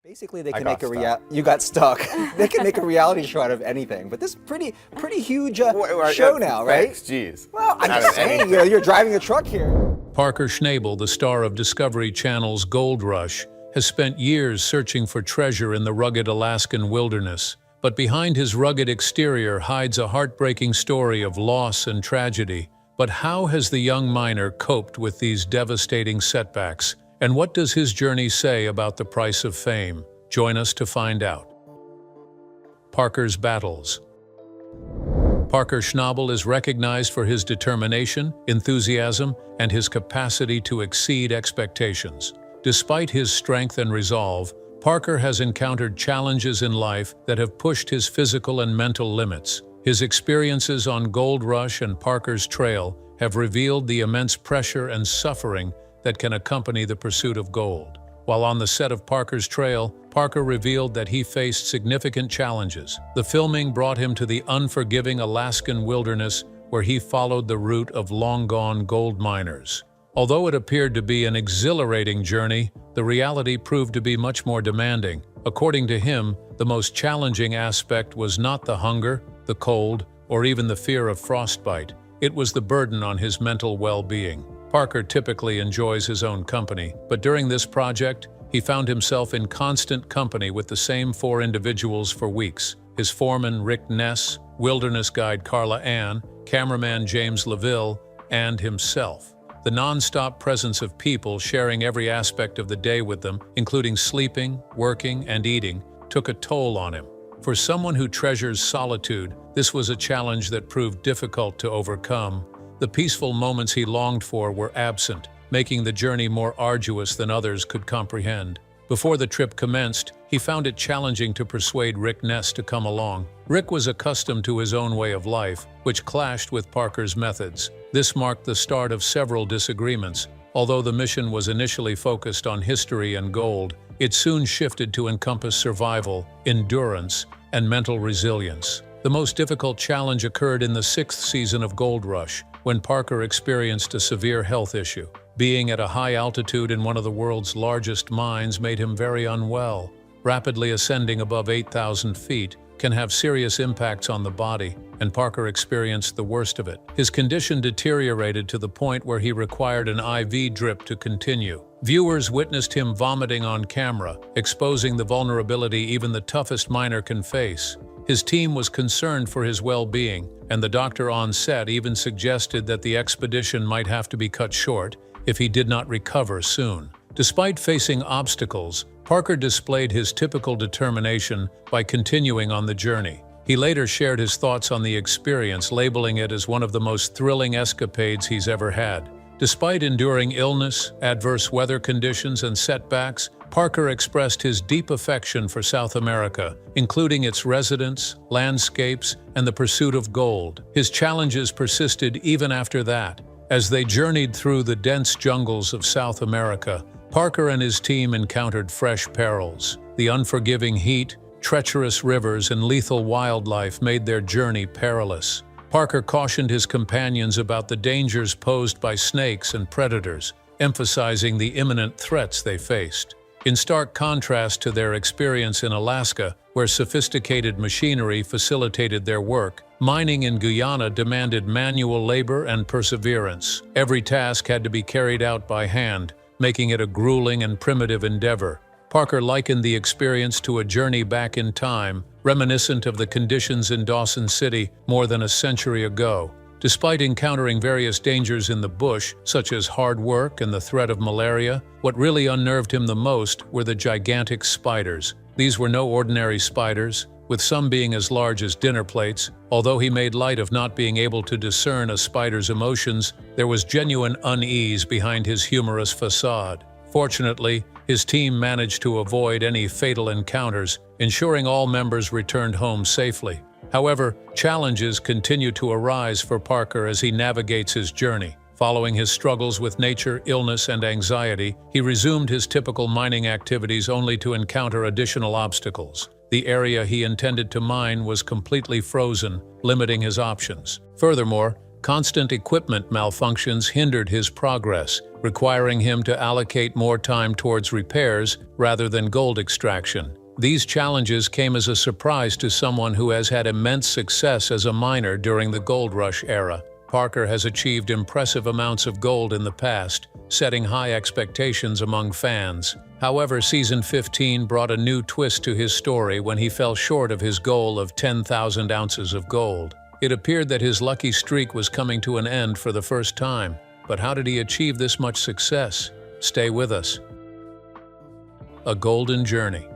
Basically, they I can got make a stuck. You got stuck. They can make a reality show out of anything. But this is pretty huge show now, right? Thanks, jeez. Well, I'm Out just of saying, anything. you're driving a truck here. Parker Schnabel, the star of Discovery Channel's Gold Rush, has spent years searching for treasure in the rugged Alaskan wilderness. But behind his rugged exterior hides a heartbreaking story of loss and tragedy. But how has the young miner coped with these devastating setbacks? And what does his journey say about the price of fame? Join us to find out. Parker's battles. Parker Schnabel is recognized for his determination, enthusiasm, and his capacity to exceed expectations. Despite his strength and resolve, Parker has encountered challenges in life that have pushed his physical and mental limits. His experiences on Gold Rush and Parker's Trail have revealed the immense pressure and suffering that can accompany the pursuit of gold. While on the set of Parker's Trail, Parker revealed that he faced significant challenges. The filming brought him to the unforgiving Alaskan wilderness, where he followed the route of long-gone gold miners. Although it appeared to be an exhilarating journey, the reality proved to be much more demanding. According to him, the most challenging aspect was not the hunger, the cold, or even the fear of frostbite. It was the burden on his mental well-being. Parker typically enjoys his own company, but during this project, he found himself in constant company with the same four individuals for weeks: his foreman Rick Ness, wilderness guide Carla Ann, cameraman James LaVille, and himself. The non-stop presence of people sharing every aspect of the day with them, including sleeping, working, and eating, took a toll on him. For someone who treasures solitude, this was a challenge that proved difficult to overcome. The peaceful moments he longed for were absent, making the journey more arduous than others could comprehend. Before the trip commenced, he found it challenging to persuade Rick Ness to come along. Rick was accustomed to his own way of life, which clashed with Parker's methods. This marked the start of several disagreements. Although the mission was initially focused on history and gold, it soon shifted to encompass survival, endurance, and mental resilience. The most difficult challenge occurred in the 6th season of Gold Rush, when Parker experienced a severe health issue. Being at a high altitude in one of the world's largest mines made him very unwell. Rapidly ascending above 8,000 feet can have serious impacts on the body, and Parker experienced the worst of it. His condition deteriorated to the point where he required an IV drip to continue. Viewers witnessed him vomiting on camera, exposing the vulnerability even the toughest miner can face. His team was concerned for his well-being, and the doctor on set even suggested that the expedition might have to be cut short if he did not recover soon. Despite facing obstacles, Parker displayed his typical determination by continuing on the journey. He later shared his thoughts on the experience, labeling it as one of the most thrilling escapades he's ever had. Despite enduring illness, adverse weather conditions, and setbacks, Parker expressed his deep affection for South America, including its residents, landscapes, and the pursuit of gold. His challenges persisted even after that. As they journeyed through the dense jungles of South America, Parker and his team encountered fresh perils. The unforgiving heat, treacherous rivers, and lethal wildlife made their journey perilous. Parker cautioned his companions about the dangers posed by snakes and predators, emphasizing the imminent threats they faced. In stark contrast to their experience in Alaska, where sophisticated machinery facilitated their work, mining in Guyana demanded manual labor and perseverance. Every task had to be carried out by hand, making it a grueling and primitive endeavor. Parker likened the experience to a journey back in time, reminiscent of the conditions in Dawson City more than a century ago. Despite encountering various dangers in the bush, such as hard work and the threat of malaria, what really unnerved him the most were the gigantic spiders. These were no ordinary spiders, with some being as large as dinner plates. Although he made light of not being able to discern a spider's emotions, there was genuine unease behind his humorous facade. Fortunately, his team managed to avoid any fatal encounters, ensuring all members returned home safely. However, challenges continue to arise for Parker as he navigates his journey. Following his struggles with nature, illness, and anxiety, he resumed his typical mining activities only to encounter additional obstacles. The area he intended to mine was completely frozen, limiting his options. Furthermore, Constant equipment malfunctions hindered his progress, requiring him to allocate more time towards repairs rather than gold extraction. These challenges came as a surprise to someone who has had immense success as a miner during the gold rush era. Parker has achieved impressive amounts of gold in the past, setting high expectations among fans. However, Season 15 brought a new twist to his story when he fell short of his goal of 10,000 ounces of gold. It appeared that his lucky streak was coming to an end for the first time. But how did he achieve this much success? Stay with us. A golden journey.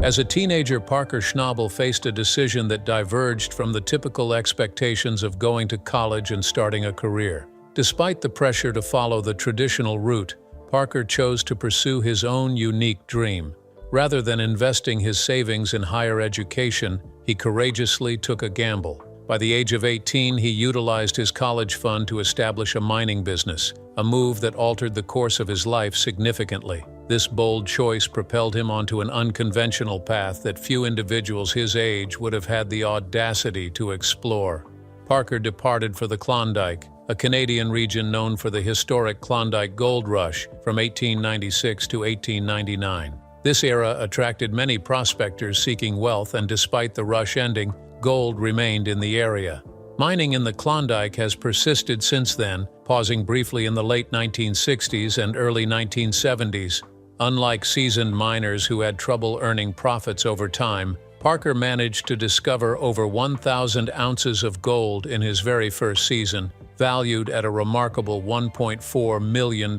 As a teenager, Parker Schnabel faced a decision that diverged from the typical expectations of going to college and starting a career. Despite the pressure to follow the traditional route, Parker chose to pursue his own unique dream. Rather than investing his savings in higher education, he courageously took a gamble. By the age of 18, he utilized his college fund to establish a mining business, a move that altered the course of his life significantly. This bold choice propelled him onto an unconventional path that few individuals his age would have had the audacity to explore. Parker departed for the Klondike, a Canadian region known for the historic Klondike Gold Rush from 1896 to 1899. This era attracted many prospectors seeking wealth, and despite the rush ending, gold remained in the area. Mining in the Klondike has persisted since then, pausing briefly in the late 1960s and early 1970s. Unlike seasoned miners who had trouble earning profits over time, Parker managed to discover over 1,000 ounces of gold in his very first season, valued at a remarkable $1.4 million.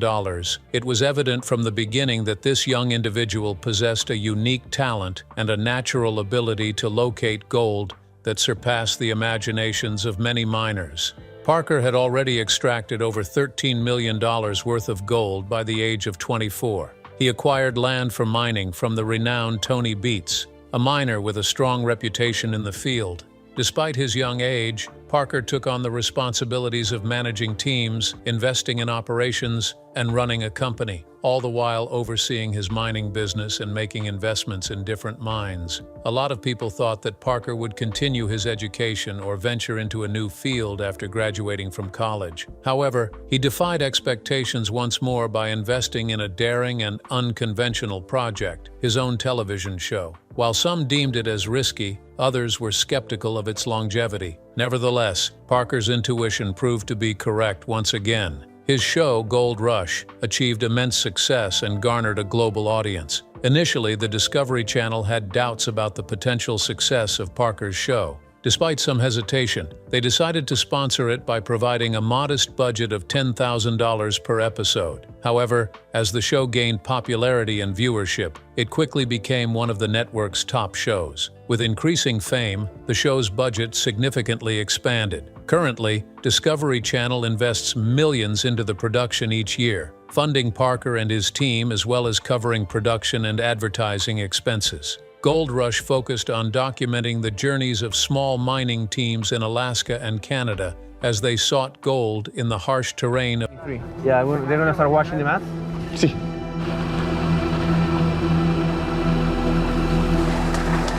It was evident from the beginning that this young individual possessed a unique talent and a natural ability to locate gold that surpassed the imaginations of many miners. Parker had already extracted over $13 million worth of gold by the age of 24. He acquired land for mining from the renowned Tony Beets, a miner with a strong reputation in the field. Despite his young age, Parker took on the responsibilities of managing teams, investing in operations, and running a company, all the while overseeing his mining business and making investments in different mines. A lot of people thought that Parker would continue his education or venture into a new field after graduating from college. However, he defied expectations once more by investing in a daring and unconventional project, his own television show. While some deemed it as risky, others were skeptical of its longevity. Nevertheless, Parker's intuition proved to be correct once again. His show, Gold Rush, achieved immense success and garnered a global audience. Initially, the Discovery Channel had doubts about the potential success of Parker's show. Despite some hesitation, they decided to sponsor it by providing a modest budget of $10,000 per episode. However, as the show gained popularity and viewership, it quickly became one of the network's top shows. With increasing fame, the show's budget significantly expanded. Currently, Discovery Channel invests millions into the production each year, funding Parker and his team as well as covering production and advertising expenses. Gold Rush focused on documenting the journeys of small mining teams in Alaska and Canada as they sought gold in the harsh terrain of... Yeah, they're going to start washing the mat? Sí.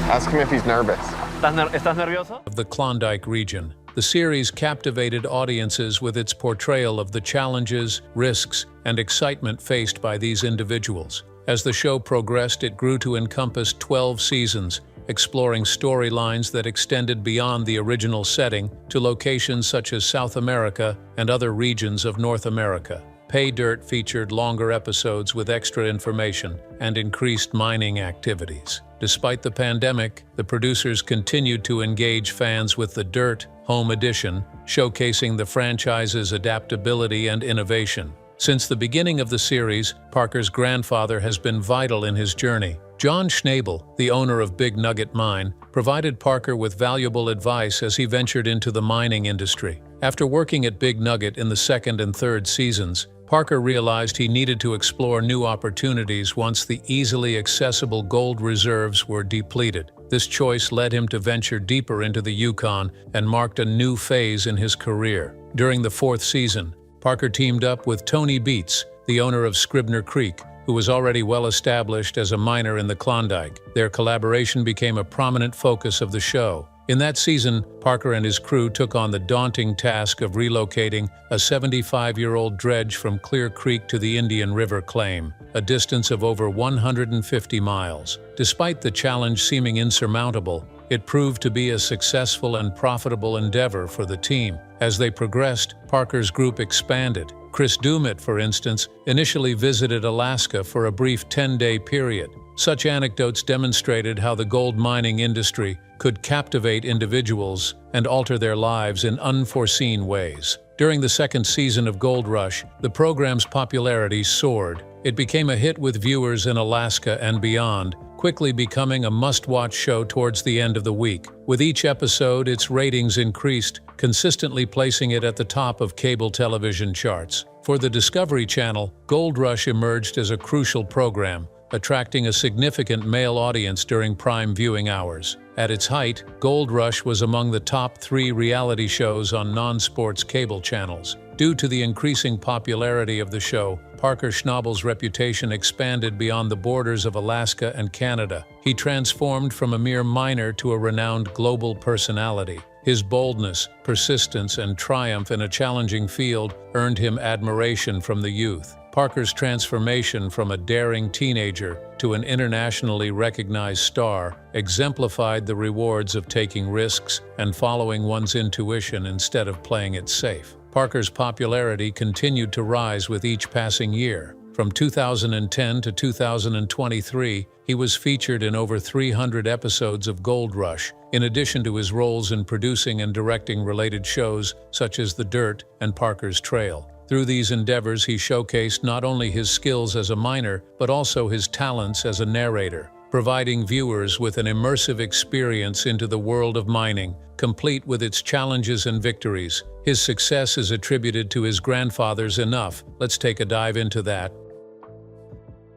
Ask him if he's nervous. ¿Estás nervioso? Of the Klondike region. The series captivated audiences with its portrayal of the challenges, risks, and excitement faced by these individuals. As the show progressed, it grew to encompass 12 seasons, exploring storylines that extended beyond the original setting to locations such as South America and other regions of North America. Pay Dirt featured longer episodes with extra information and increased mining activities. Despite the pandemic, the producers continued to engage fans with The Dirt Home Edition, showcasing the franchise's adaptability and innovation. Since the beginning of the series, Parker's grandfather has been vital in his journey. John Schnabel, the owner of Big Nugget Mine, provided Parker with valuable advice as he ventured into the mining industry. After working at Big Nugget in the second and third seasons, Parker realized he needed to explore new opportunities once the easily accessible gold reserves were depleted. This choice led him to venture deeper into the Yukon and marked a new phase in his career. During the fourth season, Parker teamed up with Tony Beets, the owner of Scribner Creek, who was already well established as a miner in the Klondike. Their collaboration became a prominent focus of the show, In that season, Parker and his crew took on the daunting task of relocating a 75-year-old dredge from Clear Creek to the Indian River claim, a distance of over 150 miles. Despite the challenge seeming insurmountable, it proved to be a successful and profitable endeavor for the team. As they progressed, Parker's group expanded. Chris Dumit, for instance, initially visited Alaska for a brief 10-day period. Such anecdotes demonstrated how the gold mining industry could captivate individuals and alter their lives in unforeseen ways. During the second season of Gold Rush, the program's popularity soared. It became a hit with viewers in Alaska and beyond, quickly becoming a must-watch show towards the end of the week. With each episode, its ratings increased, consistently placing it at the top of cable television charts. For the Discovery Channel, Gold Rush emerged as a crucial program, attracting a significant male audience during prime viewing hours. At its height, Gold Rush was among the top 3 reality shows on non-sports cable channels. Due to the increasing popularity of the show, Parker Schnabel's reputation expanded beyond the borders of Alaska and Canada. He transformed from a mere miner to a renowned global personality. His boldness, persistence, and triumph in a challenging field earned him admiration from the youth. Parker's transformation from a daring teenager to an internationally recognized star exemplified the rewards of taking risks and following one's intuition instead of playing it safe. Parker's popularity continued to rise with each passing year. From 2010 to 2023, he was featured in over 300 episodes of Gold Rush, in addition to his roles in producing and directing related shows such as The Dirt and Parker's Trail. Through these endeavors, he showcased not only his skills as a miner, but also his talents as a narrator, providing viewers with an immersive experience into the world of mining, complete with its challenges and victories. His success is attributed to his grandfather's enough. Let's take a dive into that.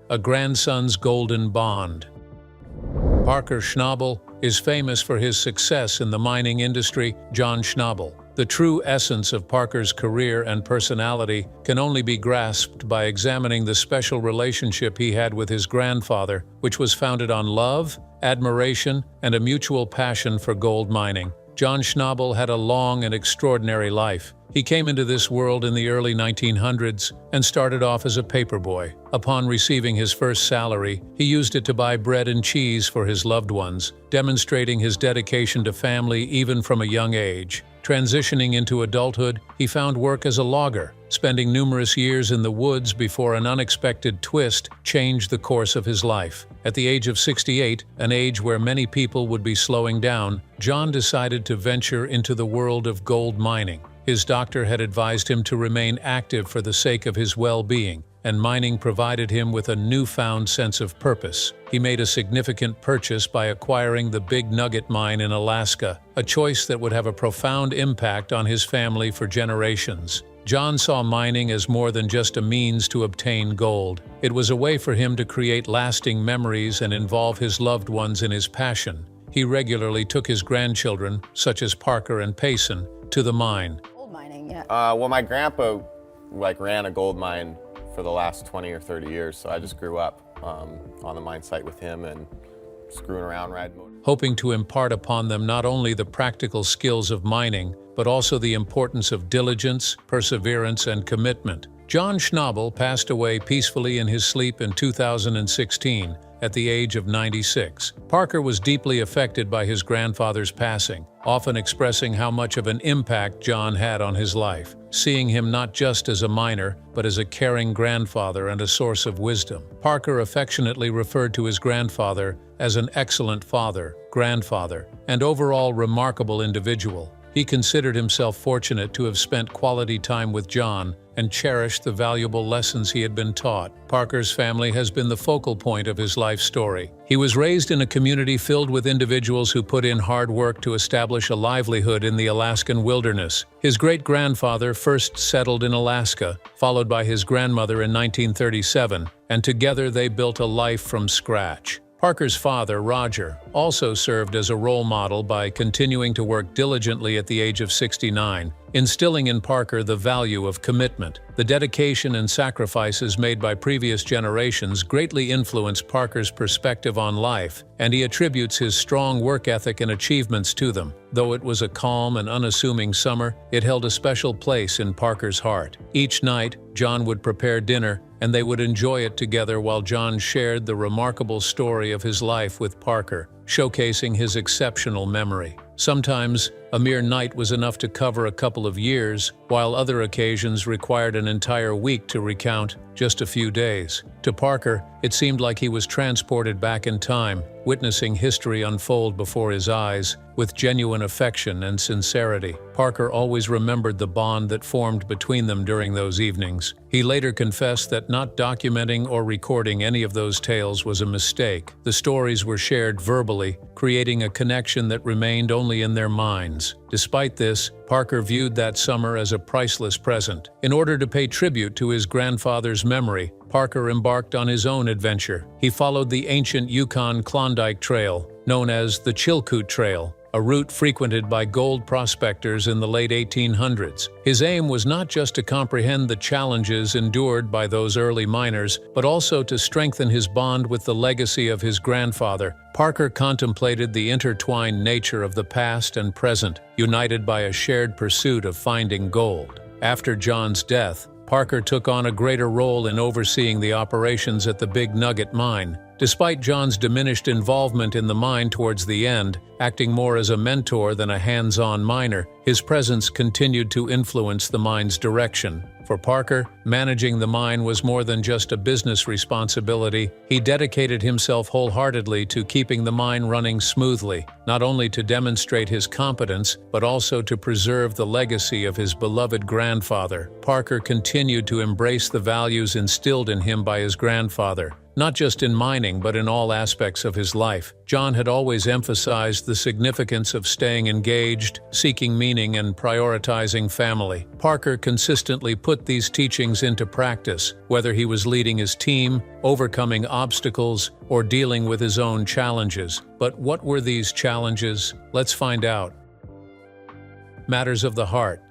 A grandson's golden bond. Parker Schnabel is famous for his success in the mining industry. John Schnabel. The true essence of Parker's career and personality can only be grasped by examining the special relationship he had with his grandfather, which was founded on love, admiration, and a mutual passion for gold mining. John Schnabel had a long and extraordinary life. He came into this world in the early 1900s and started off as a paperboy. Upon receiving his first salary, he used it to buy bread and cheese for his loved ones, demonstrating his dedication to family even from a young age. Transitioning into adulthood, he found work as a logger, spending numerous years in the woods before an unexpected twist changed the course of his life. At the age of 68, an age where many people would be slowing down, John decided to venture into the world of gold mining. His doctor had advised him to remain active for the sake of his well-being, and mining provided him with a newfound sense of purpose. He made a significant purchase by acquiring the Big Nugget mine in Alaska, a choice that would have a profound impact on his family for generations. John saw mining as more than just a means to obtain gold. It was a way for him to create lasting memories and involve his loved ones in his passion. He regularly took his grandchildren, such as Parker and Payson, to the mine. Gold mining, yeah. Well, my grandpa ran a gold mine for the last 20 or 30 years, so I just grew up on the mine site with him and screwing around, riding motors. Hoping to impart upon them not only the practical skills of mining, but also the importance of diligence, perseverance, and commitment. John Schnabel passed away peacefully in his sleep in 2016 at the age of 96. Parker was deeply affected by his grandfather's passing, often expressing how much of an impact John had on his life, seeing him not just as a miner, but as a caring grandfather and a source of wisdom. Parker affectionately referred to his grandfather as an excellent father, grandfather, and overall remarkable individual. He considered himself fortunate to have spent quality time with John and cherished the valuable lessons he had been taught. Parker's family has been the focal point of his life story. He was raised in a community filled with individuals who put in hard work to establish a livelihood in the Alaskan wilderness. His great-grandfather first settled in Alaska, followed by his grandmother in 1937, and together they built a life from scratch. Parker's father, Roger, also served as a role model by continuing to work diligently at the age of 69, instilling in Parker the value of commitment. The dedication and sacrifices made by previous generations greatly influenced Parker's perspective on life, and he attributes his strong work ethic and achievements to them. Though it was a calm and unassuming summer, it held a special place in Parker's heart. Each night, John would prepare dinner, and they would enjoy it together while John shared the remarkable story of his life with Parker, showcasing his exceptional memory. Sometimes, a mere night was enough to cover a couple of years, while other occasions required an entire week to recount just a few days. To Parker, it seemed like he was transported back in time, witnessing history unfold before his eyes, with genuine affection and sincerity. Parker always remembered the bond that formed between them during those evenings. He later confessed that not documenting or recording any of those tales was a mistake. The stories were shared verbally, creating a connection that remained only in their minds. Despite this, Parker viewed that summer as a priceless present. In order to pay tribute to his grandfather's memory, Parker embarked on his own adventure. He followed the ancient Yukon-Klondike Trail, known as the Chilkoot Trail, a route frequented by gold prospectors in the late 1800s. His aim was not just to comprehend the challenges endured by those early miners, but also to strengthen his bond with the legacy of his grandfather. Parker contemplated the intertwined nature of the past and present, united by a shared pursuit of finding gold. After John's death, Parker took on a greater role in overseeing the operations at the Big Nugget mine. Despite John's diminished involvement in the mine towards the end, acting more as a mentor than a hands-on miner, his presence continued to influence the mine's direction. For Parker, managing the mine was more than just a business responsibility. He dedicated himself wholeheartedly to keeping the mine running smoothly, not only to demonstrate his competence, but also to preserve the legacy of his beloved grandfather. Parker continued to embrace the values instilled in him by his grandfather, not just in mining but in all aspects of his life. John had always emphasized the significance of staying engaged, seeking meaning, and prioritizing family. Parker consistently put these teachings into practice, whether he was leading his team, overcoming obstacles, or dealing with his own challenges. But what were these challenges? Let's find out. Matters of the heart.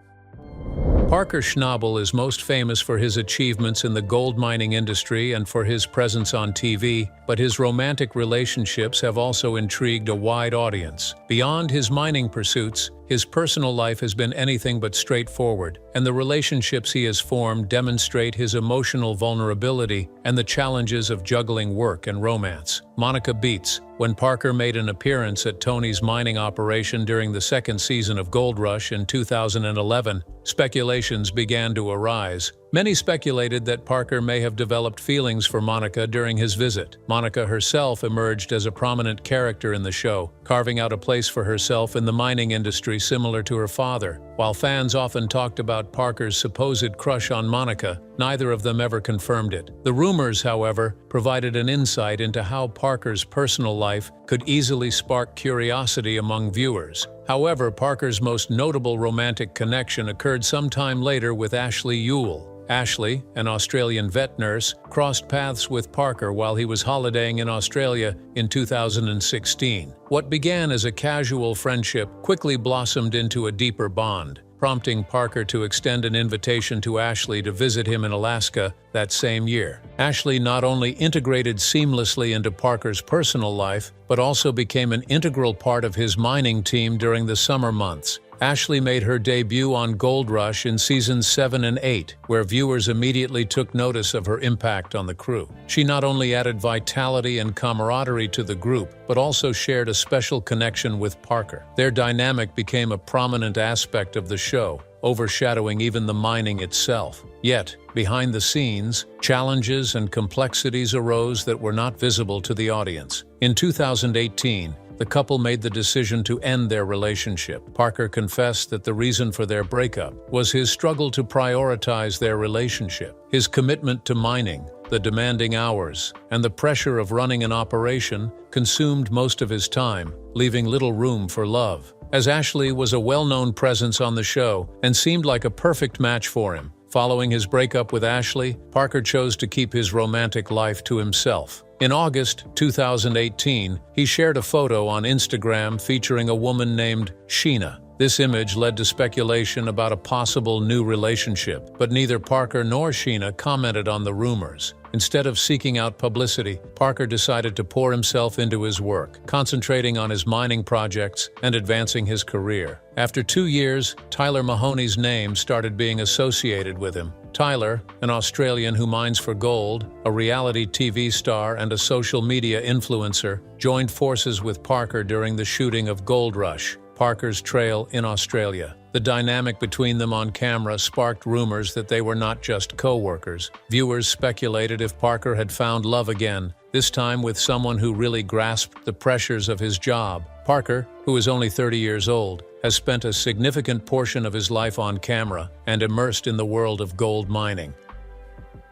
Parker Schnabel is most famous for his achievements in the gold mining industry and for his presence on TV, but his romantic relationships have also intrigued a wide audience. Beyond his mining pursuits, his personal life has been anything but straightforward, and the relationships he has formed demonstrate his emotional vulnerability and the challenges of juggling work and romance. Monica Beats. When Parker made an appearance at Tony's mining operation during the second season of Gold Rush in 2011, speculations began to arise. Many speculated that Parker may have developed feelings for Monica during his visit. Monica herself emerged as a prominent character in the show, carving out a place for herself in the mining industry similar to her father. While fans often talked about Parker's supposed crush on Monica, neither of them ever confirmed it. The rumors, however, provided an insight into how Parker's personal life could easily spark curiosity among viewers. However, Parker's most notable romantic connection occurred sometime later with Ashley Ewell. Ashley, an Australian vet nurse, crossed paths with Parker while he was holidaying in Australia in 2016. What began as a casual friendship quickly blossomed into a deeper bond, prompting Parker to extend an invitation to Ashley to visit him in Alaska that same year. Ashley not only integrated seamlessly into Parker's personal life, but also became an integral part of his mining team during the summer months. Ashley made her debut on Gold Rush in seasons 7 and 8, where viewers immediately took notice of her impact on the crew. She not only added vitality and camaraderie to the group, but also shared a special connection with Parker. Their dynamic became a prominent aspect of the show, overshadowing even the mining itself. Yet, behind the scenes, challenges and complexities arose that were not visible to the audience. In 2018, the couple made the decision to end their relationship. Parker confessed that the reason for their breakup was his struggle to prioritize their relationship. His commitment to mining, the demanding hours, and the pressure of running an operation consumed most of his time, leaving little room for love. As Ashley was a well-known presence on the show and seemed like a perfect match for him, following his breakup with Ashley, Parker chose to keep his romantic life to himself. In August 2018, he shared a photo on Instagram featuring a woman named Sheena. This image led to speculation about a possible new relationship, but neither Parker nor Sheena commented on the rumors. Instead of seeking out publicity, Parker decided to pour himself into his work, concentrating on his mining projects and advancing his career. After 2 years, Tyler Mahoney's name started being associated with him. Tyler, an Australian who mines for gold, a reality TV star and a social media influencer, joined forces with Parker during the shooting of Gold Rush, Parker's Trail in Australia. The dynamic between them on camera sparked rumors that they were not just co-workers. Viewers speculated if Parker had found love again, this time with someone who really grasped the pressures of his job. Parker, who is only 30 years old, has spent a significant portion of his life on camera and immersed in the world of gold mining.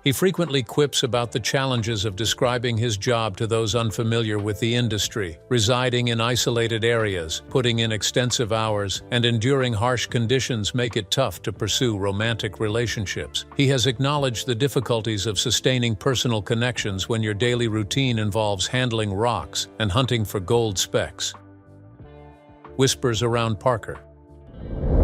He frequently quips about the challenges of describing his job to those unfamiliar with the industry, residing in isolated areas, putting in extensive hours, and enduring harsh conditions make it tough to pursue romantic relationships. He has acknowledged the difficulties of sustaining personal connections when your daily routine involves handling rocks and hunting for gold specks. Whispers around Parker.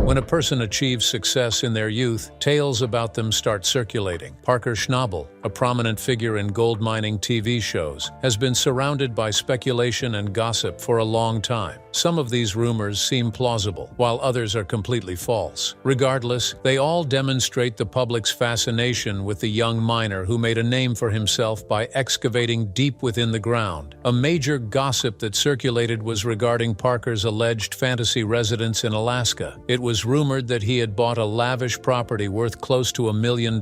When a person achieves success in their youth, tales about them start circulating. Parker Schnabel, a prominent figure in gold mining TV shows, has been surrounded by speculation and gossip for a long time. Some of these rumors seem plausible, while others are completely false. Regardless, they all demonstrate the public's fascination with the young miner who made a name for himself by excavating deep within the ground. A major gossip that circulated was regarding Parker's alleged fantasy residence in Alaska. It was rumored that he had bought a lavish property worth close to $1 million,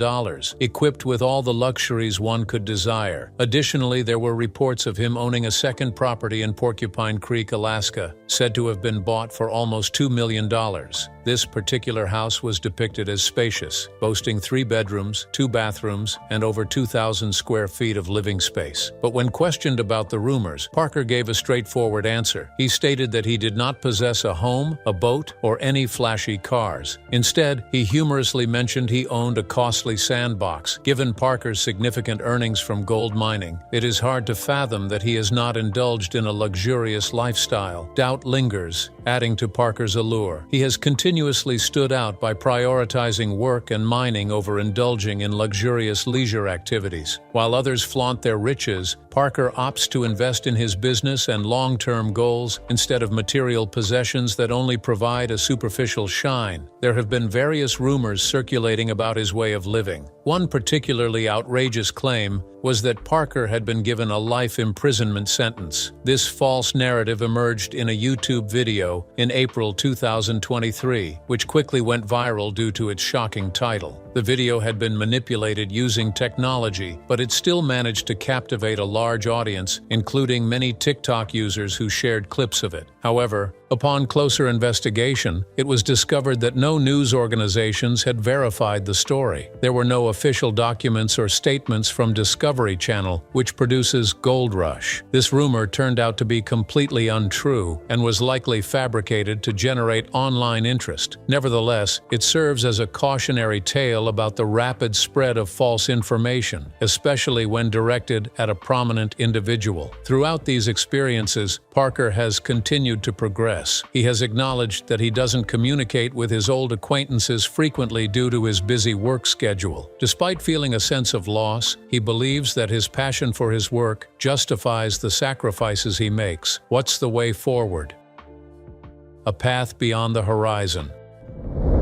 equipped with all the luxuries one could desire. Additionally, there were reports of him owning a second property in Porcupine Creek, Alaska, said to have been bought for almost $2 million. This particular house was depicted as spacious, boasting 3 bedrooms, 2 bathrooms, and over 2,000 square feet of living space. But when questioned about the rumors, Parker gave a straightforward answer. He stated that he did not possess a home, a boat, or any flashy cars. Instead, he humorously mentioned he owned a costly sandbox. Given Parker's significant earnings from gold mining, it is hard to fathom that he has not indulged in a luxurious lifestyle. Doubt lingers, adding to Parker's allure. He has continuously stood out by prioritizing work and mining over indulging in luxurious leisure activities. While others flaunt their riches, Parker opts to invest in his business and long-term goals instead of material possessions that only provide a superficial shine. There have been various rumors circulating about his way of living. One particularly outrageous claim was that Parker had been given a life imprisonment sentence. This false narrative emerged in a YouTube video in April 2023, which quickly went viral due to its shocking title. The video had been manipulated using technology, but it still managed to captivate a large audience, including many TikTok users who shared clips of it. However, upon closer investigation, it was discovered that no news organizations had verified the story. There were no official documents or statements from Discovery Channel, which produces Gold Rush. This rumor turned out to be completely untrue and was likely fabricated to generate online interest. Nevertheless, it serves as a cautionary tale about the rapid spread of false information, especially when directed at a prominent individual. Throughout these experiences, Parker has continued to progress. He has acknowledged that he doesn't communicate with his old acquaintances frequently due to his busy work schedule. Despite feeling a sense of loss, he believes that his passion for his work justifies the sacrifices he makes. What's the way forward? A path beyond the horizon.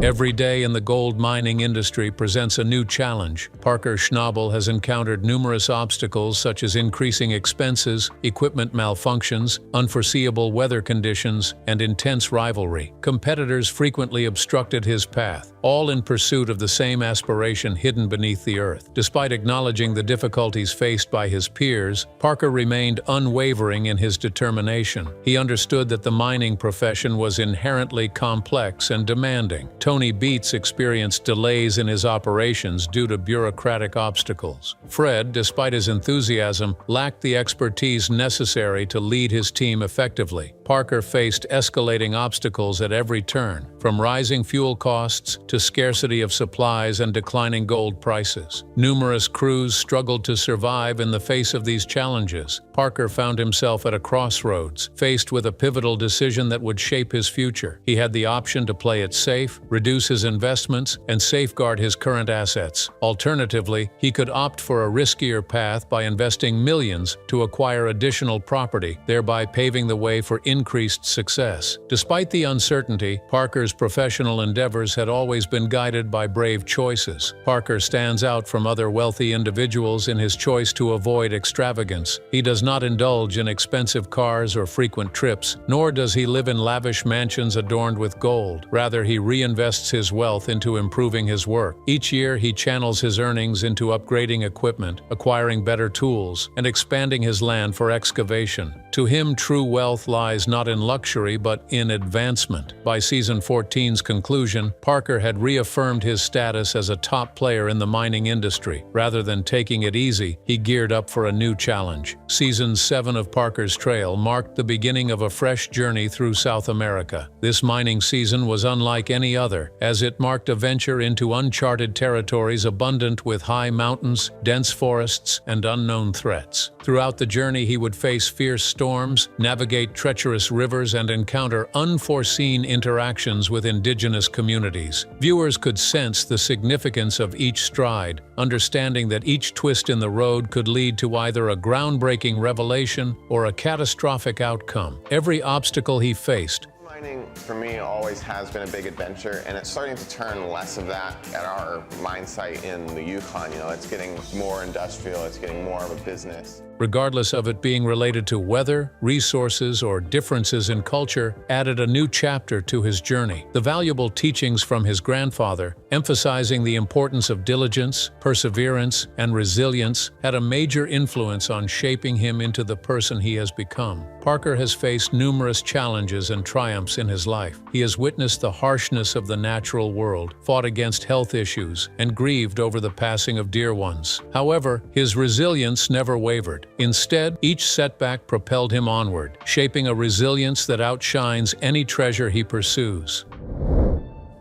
Every day in the gold mining industry presents a new challenge. Parker Schnabel has encountered numerous obstacles such as increasing expenses, equipment malfunctions, unforeseeable weather conditions, and intense rivalry. Competitors frequently obstructed his path, all in pursuit of the same aspiration hidden beneath the earth. Despite acknowledging the difficulties faced by his peers, Parker remained unwavering in his determination. He understood that the mining profession was inherently complex and demanding. Tony Beets experienced delays in his operations due to bureaucratic obstacles. Fred, despite his enthusiasm, lacked the expertise necessary to lead his team effectively. Parker faced escalating obstacles at every turn, from rising fuel costs to scarcity of supplies and declining gold prices. Numerous crews struggled to survive in the face of these challenges. Parker found himself at a crossroads, faced with a pivotal decision that would shape his future. He had the option to play it safe, reduce his investments, and safeguard his current assets. Alternatively, he could opt for a riskier path by investing millions to acquire additional property, thereby paving the way for increased success. Despite the uncertainty, Parker's professional endeavors had always been guided by brave choices. Parker stands out from other wealthy individuals in his choice to avoid extravagance. He does not indulge in expensive cars or frequent trips, nor does he live in lavish mansions adorned with gold. Rather, he reinvests his wealth into improving his work. Each year, he channels his earnings into upgrading equipment, acquiring better tools, and expanding his land for excavation. To him, true wealth lies not in luxury but in advancement. By season 14's conclusion, Parker had reaffirmed his status as a top player in the mining industry. Rather than taking it easy, he geared up for a new challenge. Season 7 of Parker's Trail marked the beginning of a fresh journey through South America. This mining season was unlike any other, as it marked a venture into uncharted territories abundant with high mountains, dense forests, and unknown threats. Throughout the journey, he would face fierce storms, navigate treacherous rivers, and encounter unforeseen interactions with indigenous communities. Viewers could sense the significance of each stride, understanding that each twist in the road could lead to either a groundbreaking revelation or a catastrophic outcome. Every obstacle he faced, Mining, for me, always has been a big adventure, and it's starting to turn less of that at our mine site in the Yukon. You know, it's getting more industrial, it's getting more of a business. regardless of it being related to weather, resources, or differences in culture, added a new chapter to his journey. The valuable teachings from his grandfather, emphasizing the importance of diligence, perseverance, and resilience, had a major influence on shaping him into the person he has become. Parker has faced numerous challenges and triumphs in his life. He has witnessed the harshness of the natural world, fought against health issues, and grieved over the passing of dear ones. However, his resilience never wavered. Instead, each setback propelled him onward, shaping a resilience that outshines any treasure he pursues.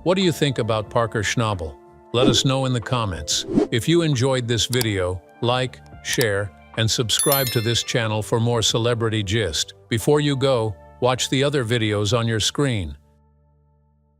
What do you think about Parker Schnabel? Let us know in the comments. If you enjoyed this video, like, share, and subscribe to this channel for more celebrity gist. Before you go, watch the other videos on your screen.